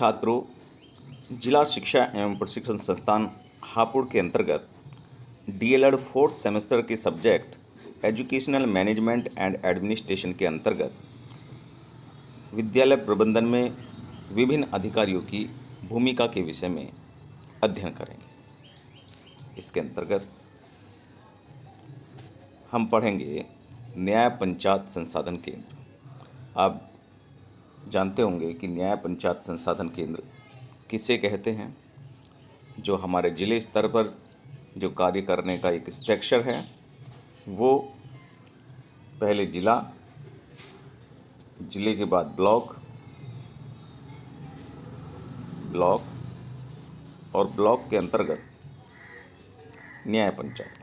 छात्रों, जिला शिक्षा एवं प्रशिक्षण संस्थान हापुड़ के अंतर्गत डीएलएड फोर्थ सेमेस्टर के subject educational management and administration के अंतर्गत विद्यालय प्रबंधन में विभिन्न अधिकारियों की भूमिका के विषय में अध्ययन करेंगे। इसके अंतर्गत हम पढ़ेंगे न्याय पंचायत संसाधन केंद्र। आप जानते होंगे कि न्याय पंचायत संसाधन केंद्र किसे कहते हैं। जो हमारे ज़िले स्तर पर जो कार्य करने का एक स्ट्रक्चर है, वो पहले ज़िले के बाद ब्लॉक और ब्लॉक के अंतर्गत न्याय पंचायत।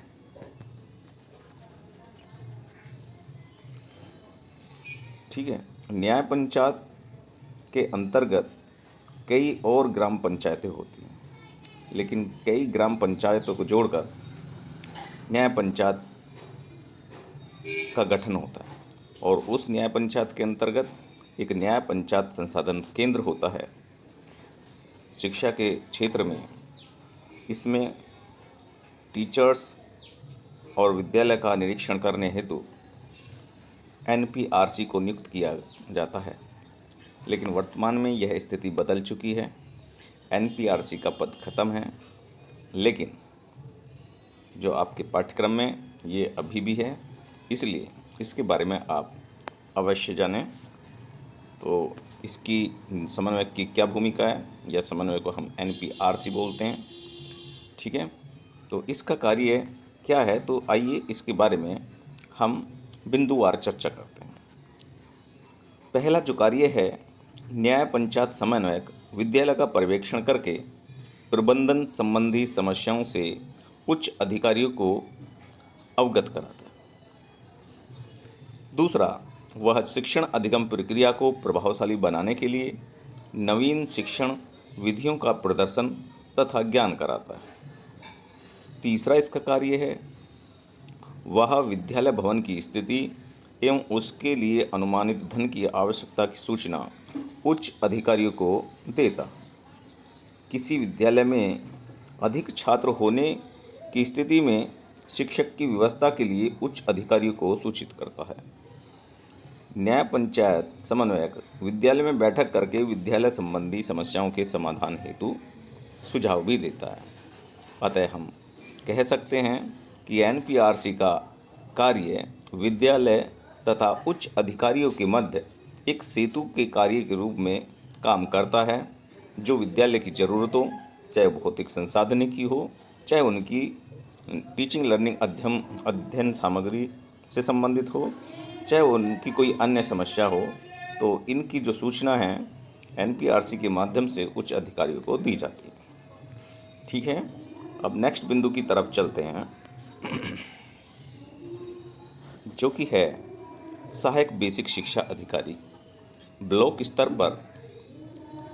ठीक है। न्याय पंचायत के अंतर्गत कई और ग्राम पंचायतें होती हैं, लेकिन कई ग्राम पंचायतों को जोड़कर न्याय पंचायत का गठन होता है और उस न्याय पंचायत के अंतर्गत एक न्याय पंचायत संसाधन केंद्र होता है। शिक्षा के क्षेत्र में इसमें टीचर्स और विद्यालय का निरीक्षण करने हेतु एनपीआरसी को नियुक्त किया जाता है, लेकिन वर्तमान में यह स्थिति बदल चुकी है। एनपीआरसी का पद खत्म है, लेकिन जो आपके पाठ्यक्रम में ये अभी भी है, इसलिए इसके बारे में आप अवश्य जानें। तो इसकी समन्वयक की क्या भूमिका है, या समन्वय को हम एनपीआरसी बोलते हैं। ठीक है। तो इसका कार्य क्या है, तो आइए इसके बारे में हम बिंदुवार चर्चा करते हैं। पहला जो कार्य है, न्याय पंचायत समन्वयक विद्यालय का पर्यवेक्षण करके प्रबंधन संबंधी समस्याओं से उच्च अधिकारियों को अवगत कराता है। दूसरा, वह शिक्षण अधिगम प्रक्रिया को प्रभावशाली बनाने के लिए नवीन शिक्षण विधियों का प्रदर्शन तथा ज्ञान कराता है। तीसरा इसका कार्य है, वह विद्यालय भवन की स्थिति एवं उसके लिए अनुमानित धन की आवश्यकता की सूचना उच्च अधिकारियों को देता। किसी विद्यालय में अधिक छात्र होने की स्थिति में शिक्षक की व्यवस्था के लिए उच्च अधिकारियों को सूचित करता है। न्याय पंचायत समन्वयक विद्यालय में बैठक करके विद्यालय संबंधी समस्याओं के समाधान हेतु सुझाव भी देता है। अतः हम कह सकते हैं कि एनपीआरसी का कार्य विद्यालय तथा उच्च अधिकारियों के मध्य एक सेतु के कार्य के रूप में काम करता है, जो विद्यालय की ज़रूरतों, चाहे भौतिक संसाधन की हो, चाहे उनकी टीचिंग लर्निंग अध्ययन सामग्री से संबंधित हो, चाहे उनकी कोई अन्य समस्या हो, तो इनकी जो सूचना है एनपीआरसी के माध्यम से उच्च अधिकारियों को दी जाती है। ठीक है। अब नेक्स्ट बिंदु की तरफ चलते हैं, जो कि है सहायक बेसिक शिक्षा अधिकारी। ब्लॉक स्तर पर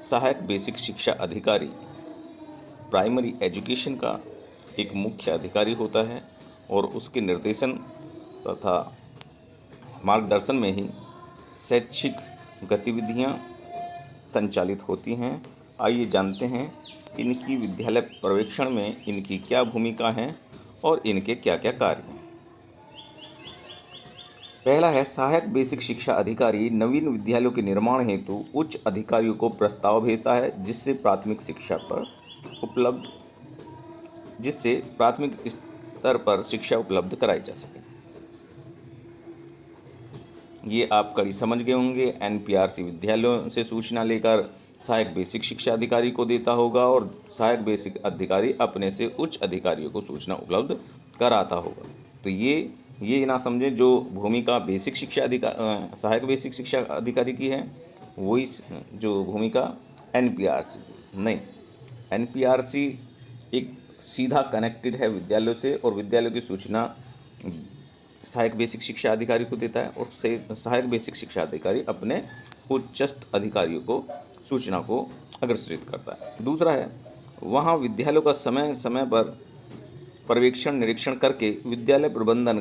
सहायक बेसिक शिक्षा अधिकारी प्राइमरी एजुकेशन का एक मुख्य अधिकारी होता है और उसके निर्देशन तथा मार्गदर्शन में ही शैक्षिक गतिविधियां संचालित होती हैं। आइए जानते हैं इनकी विद्यालय पर्यवेक्षण में इनकी क्या भूमिका है और इनके क्या क्या कार्य हैं। पहला है, सहायक बेसिक शिक्षा अधिकारी नवीन विद्यालयों के निर्माण हेतु उच्च अधिकारियों को प्रस्ताव भेजता है, जिससे प्राथमिक स्तर पर शिक्षा उपलब्ध कराई जा सके। ये आप कड़ी समझ गए होंगे। एनपीआरसी विद्यालयों से सूचना लेकर सहायक बेसिक शिक्षा अधिकारी को देता होगा और सहायक बेसिक अधिकारी अपने से उच्च अधिकारियों को सूचना उपलब्ध कराता होगा। तो ये ना समझें जो भूमिका बेसिक शिक्षा सहायक बेसिक शिक्षा अधिकारी की है, वही जो भूमिका एनपीआरसी की नहीं। एनपीआरसी एक सीधा कनेक्टेड है विद्यालयों से और विद्यालयों की सूचना सहायक बेसिक शिक्षा अधिकारी को देता है और सहायक बेसिक शिक्षा अधिकारी अपने उच्चस्थ अधिकारियों को सूचना को अग्रसरित करता है। दूसरा है, वहाँ विद्यालयों का समय समय पर पर्यवेक्षण निरीक्षण करके विद्यालय प्रबंधन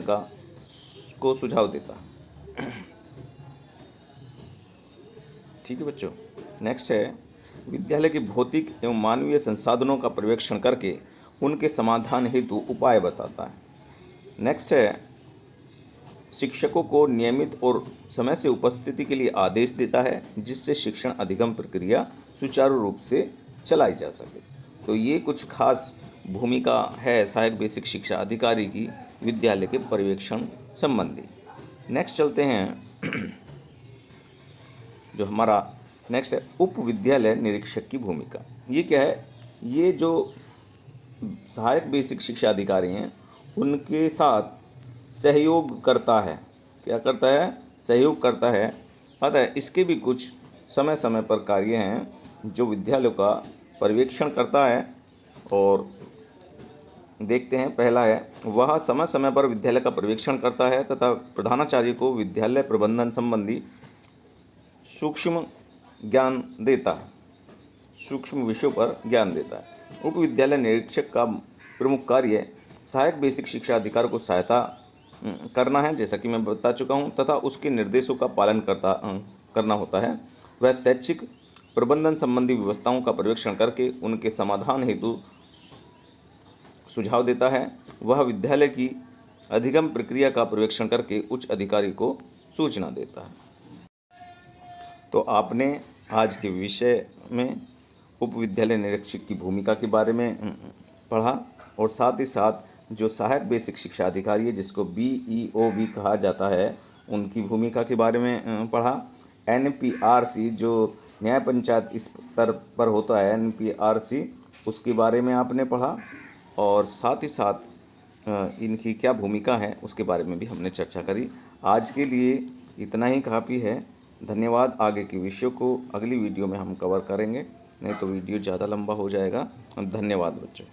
को सुझाव देता है। ठीक है बच्चों। नेक्स्ट है, विद्यालय के भौतिक एवं मानवीय संसाधनों का पर्यवेक्षण करके उनके समाधान हेतु उपाय बताता है। नेक्स्ट है, शिक्षकों को नियमित और समय से उपस्थिति के लिए आदेश देता है, जिससे शिक्षण अधिगम प्रक्रिया सुचारू रूप से चलाई जा सके। तो ये कुछ खास भूमिका है सहायक बेसिक शिक्षा अधिकारी की विद्यालय के पर्यवेक्षण संबंधी। नेक्स्ट चलते हैं जो हमारा नेक्स्ट है उप विद्यालय निरीक्षक की भूमिका। ये क्या है? ये जो सहायक बेसिक शिक्षा अधिकारी हैं उनके साथ सहयोग करता है। क्या करता है? सहयोग करता है। अतः इसके भी कुछ समय समय पर कार्य हैं जो विद्यालयों का पर्यवेक्षण करता है। और देखते हैं, पहला है, वह समय समय पर विद्यालय का पर्यवेक्षण करता है तथा प्रधानाचार्य को विद्यालय प्रबंधन संबंधी सूक्ष्म ज्ञान देता है, सूक्ष्म विषयों पर ज्ञान देता है। उप विद्यालय निरीक्षक का प्रमुख कार्य सहायक बेसिक शिक्षा अधिकारी को सहायता करना है, जैसा कि मैं बता चुका हूं, तथा उसके निर्देशों का पालन करना होता है। वह शैक्षिक प्रबंधन संबंधी व्यवस्थाओं का पर्यवेक्षण करके उनके समाधान हेतु सुझाव देता है। वह विद्यालय की अधिगम प्रक्रिया का पर्यवेक्षण करके उच्च अधिकारी को सूचना देता है। तो आपने आज के विषय में उप विद्यालय निरीक्षक की भूमिका के बारे में पढ़ा और साथ ही साथ जो सहायक बेसिक शिक्षा अधिकारी है जिसको BEO भी कहा जाता है, उनकी भूमिका के बारे में पढ़ा। NPRC जो न्याय पंचायत स्तर पर होता है, NPRC, उसके बारे में आपने पढ़ा और साथ ही साथ इनकी क्या भूमिका है उसके बारे में भी हमने चर्चा करी। आज के लिए इतना ही काफ़ी है। धन्यवाद। आगे के विषयों को अगली वीडियो में हम कवर करेंगे, नहीं तो वीडियो ज़्यादा लंबा हो जाएगा। धन्यवाद बच्चों।